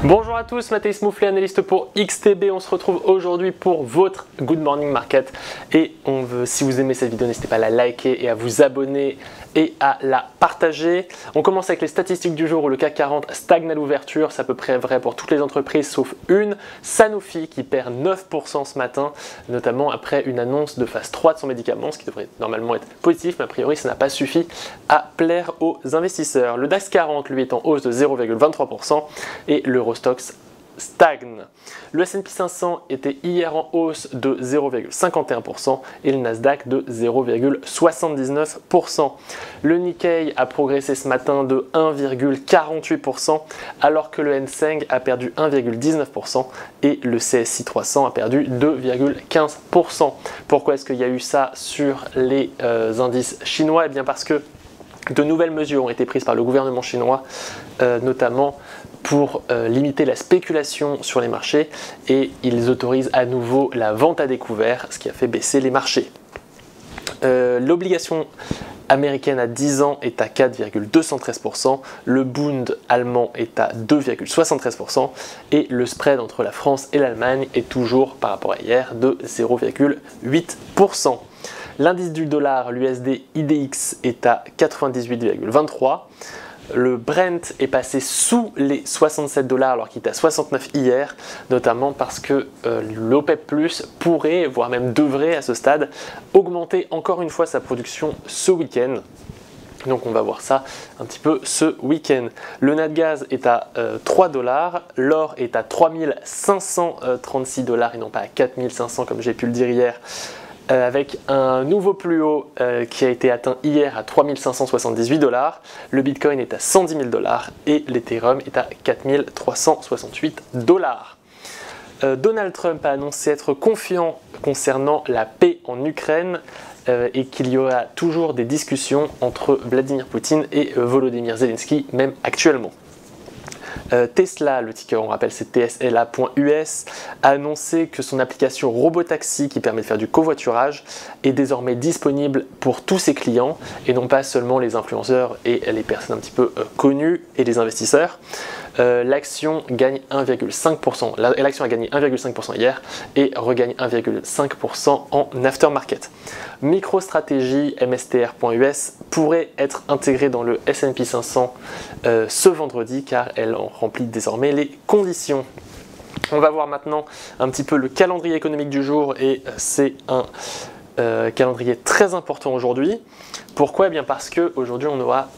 Bonjour à tous, Mathias Mouflet, analyste pour XTB. On se retrouve aujourd'hui pour votre Good Morning Market. Et si vous aimez cette vidéo, n'hésitez pas à la liker et à vous abonner et à la partager. On commence avec les statistiques du jour où le CAC 40 stagne à l'ouverture. C'est à peu près vrai pour toutes les entreprises sauf une, Sanofi, qui perd 9% ce matin, notamment après une annonce de phase 3 de son médicament, ce qui devrait normalement être positif, mais a priori ça n'a pas suffi à plaire aux investisseurs. Le DAX 40 lui est en hausse de 0,23% et l'Eurostoxx stagne. Le S&P 500 était hier en hausse de 0,51% et le Nasdaq de 0,79%. Le Nikkei a progressé ce matin de 1,48% alors que le Hang Seng a perdu 1,19% et le CSI 300 a perdu 2,15%. Pourquoi est-ce qu'il y a eu ça sur les indices chinois? Eh bien parce que de nouvelles mesures ont été prises par le gouvernement chinois, notamment pour limiter la spéculation sur les marchés, et ils autorisent à nouveau la vente à découvert, ce qui a fait baisser les marchés. L'obligation américaine à 10 ans est à 4,213%, le Bund allemand est à 2,73% et le spread entre la France et l'Allemagne est toujours, par rapport à hier, de 0,8%. L'indice du dollar, l'USD IDX, est à 98,23. Le Brent est passé sous les 67 $ alors qu'il était à 69 hier, notamment parce que l'OPEP+ pourrait, voire même devrait à ce stade, augmenter encore une fois sa production ce week-end. Donc on va voir ça un petit peu ce week-end. Le Natgaz est à 3 $, l'or est à 3536 $ et non pas à 4500 comme j'ai pu le dire hier, avec un nouveau plus haut qui a été atteint hier à 3578 $. Le Bitcoin est à 110 000 $ et l'Ethereum est à 4368 $. Donald Trump a annoncé être confiant concernant la paix en Ukraine et qu'il y aura toujours des discussions entre Vladimir Poutine et Volodymyr Zelensky, même actuellement. Tesla, le ticker on rappelle c'est TSLA.US, a annoncé que son application Robotaxi qui permet de faire du covoiturage est désormais disponible pour tous ses clients et non pas seulement les influenceurs et les personnes un petit peu connues et les investisseurs. L'action gagne 1,5%. L'action a gagné 1,5% hier et regagne 1,5% en aftermarket. MicroStrategy, MSTR.US, pourrait être intégrée dans le S&P 500 ce vendredi car elle en remplit désormais les conditions. On va voir maintenant un petit peu le calendrier économique du jour et c'est un calendrier très important aujourd'hui. Pourquoi? Eh bien parce qu'aujourd'hui on va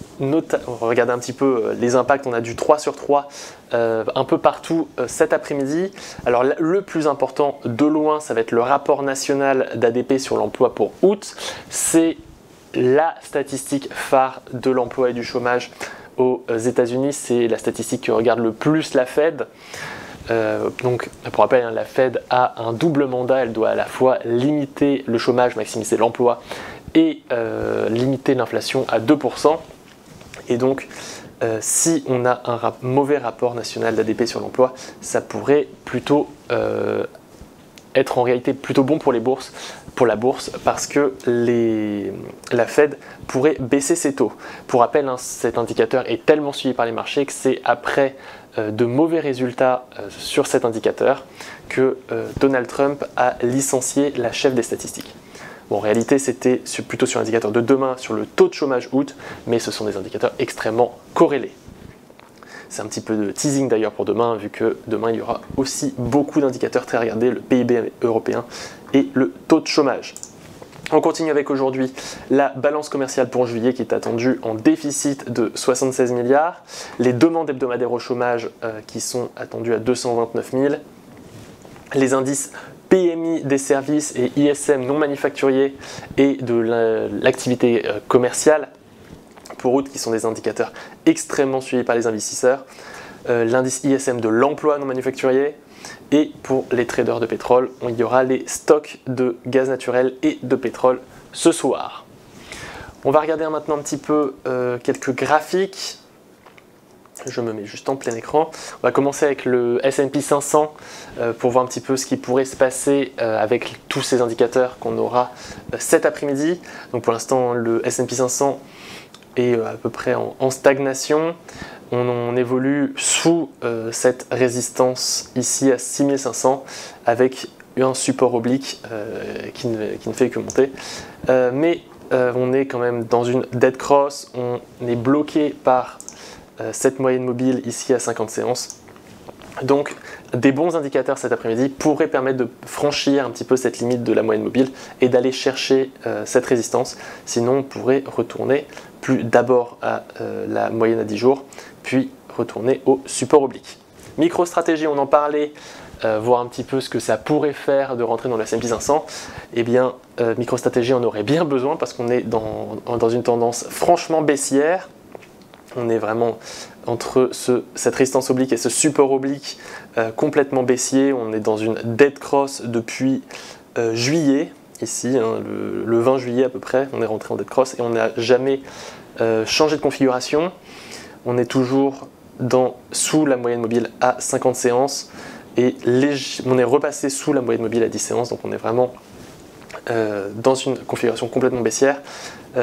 regarder un petit peu les impacts. On a du 3 sur 3 un peu partout cet après-midi. Alors le plus important de loin, ça va être le rapport national d'ADP sur l'emploi pour août. C'est la statistique phare de l'emploi et du chômage aux États-Unis. C'est la statistique que regarde le plus la Fed. Donc pour rappel, la Fed a un double mandat. Elle doit à la fois limiter le chômage, maximiser l'emploi et limiter l'inflation à 2%. Et donc si on a un mauvais rapport national d'ADP sur l'emploi, ça pourrait plutôt être en réalité plutôt bon pour la bourse parce que la Fed pourrait baisser ses taux. Pour rappel, cet indicateur est tellement suivi par les marchés que c'est après de mauvais résultats sur cet indicateur que Donald Trump a licencié la chef des statistiques. Bon, en réalité, c'était plutôt sur l'indicateur de demain, sur le taux de chômage août, mais ce sont des indicateurs extrêmement corrélés. C'est un petit peu de teasing d'ailleurs pour demain, vu que demain il y aura aussi beaucoup d'indicateurs très regardés, le PIB européen et le taux de chômage. On continue avec aujourd'hui la balance commerciale pour juillet qui est attendue en déficit de 76 milliards, les demandes hebdomadaires au chômage qui sont attendues à 229 000, les indices PMI des services et ISM non manufacturiers et de l'activité commerciale pour août qui sont des indicateurs extrêmement suivis par les investisseurs, l'indice ISM de l'emploi non manufacturier et pour les traders de pétrole, il y aura les stocks de gaz naturel et de pétrole ce soir. On va regarder maintenant un petit peu quelques graphiques. Je me mets juste en plein écran. On va commencer avec le S&P 500 pour voir un petit peu ce qui pourrait se passer avec tous ces indicateurs qu'on aura cet après-midi. Donc pour l'instant, le S&P 500 est à peu près en stagnation. On évolue sous cette résistance ici à 6500 avec un support oblique qui ne fait que monter. Mais on est quand même dans une dead cross, on est bloqué par cette moyenne mobile ici à 50 séances. Donc des bons indicateurs cet après-midi pourraient permettre de franchir un petit peu cette limite de la moyenne mobile et d'aller chercher cette résistance. Sinon on pourrait retourner plus d'abord à la moyenne à 10 jours, puis retourner au support oblique. Micro-stratégie, on en parlait, voir un petit peu ce que ça pourrait faire de rentrer dans le S&P 500. Eh bien, micro-stratégie, on aurait bien besoin parce qu'on est dans une tendance franchement baissière. On est vraiment entre cette résistance oblique et ce support oblique complètement baissier. On est dans une dead cross depuis juillet, ici, hein, le 20 juillet à peu près, on est rentré en dead cross et on n'a jamais changé de configuration. On est toujours sous la moyenne mobile à 50 séances et on est repassé sous la moyenne mobile à 10 séances, donc on est vraiment dans une configuration complètement baissière.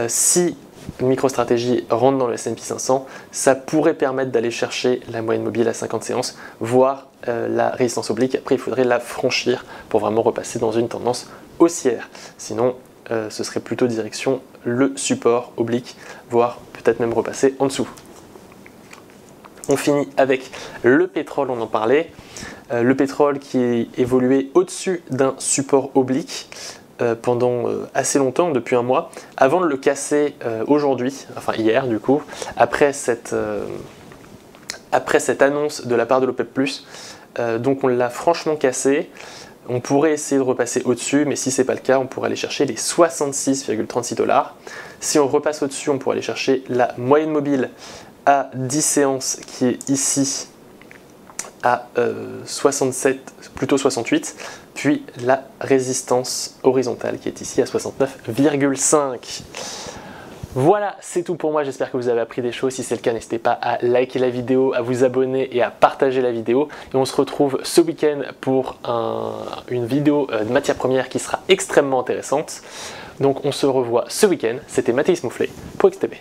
Si MicroStrategy rentre dans le S&P 500, ça pourrait permettre d'aller chercher la moyenne mobile à 50 séances, voire la résistance oblique. Après, il faudrait la franchir pour vraiment repasser dans une tendance haussière. Sinon, ce serait plutôt direction le support oblique, voire peut-être même repasser en dessous. On finit avec le pétrole, on en parlait. Le pétrole qui est évolué au-dessus d'un support oblique pendant assez longtemps, depuis un mois, avant de le casser aujourd'hui, enfin hier du coup, après cette annonce de la part de l'OPEP+. Donc on l'a franchement cassé. On pourrait essayer de repasser au-dessus, mais si ce n'est pas le cas, on pourrait aller chercher les 66,36 $. Si on repasse au-dessus, on pourrait aller chercher la moyenne mobile à 10 séances qui est ici à 67, plutôt 68, puis la résistance horizontale qui est ici à 69,5. Voilà, c'est tout pour moi, j'espère que vous avez appris des choses. Si c'est le cas, n'hésitez pas à liker la vidéo, à vous abonner et à partager la vidéo. Et on se retrouve ce week-end pour une vidéo de matière première qui sera extrêmement intéressante. Donc on se revoit ce week-end. C'était Mathéis Mouflet pour XTB.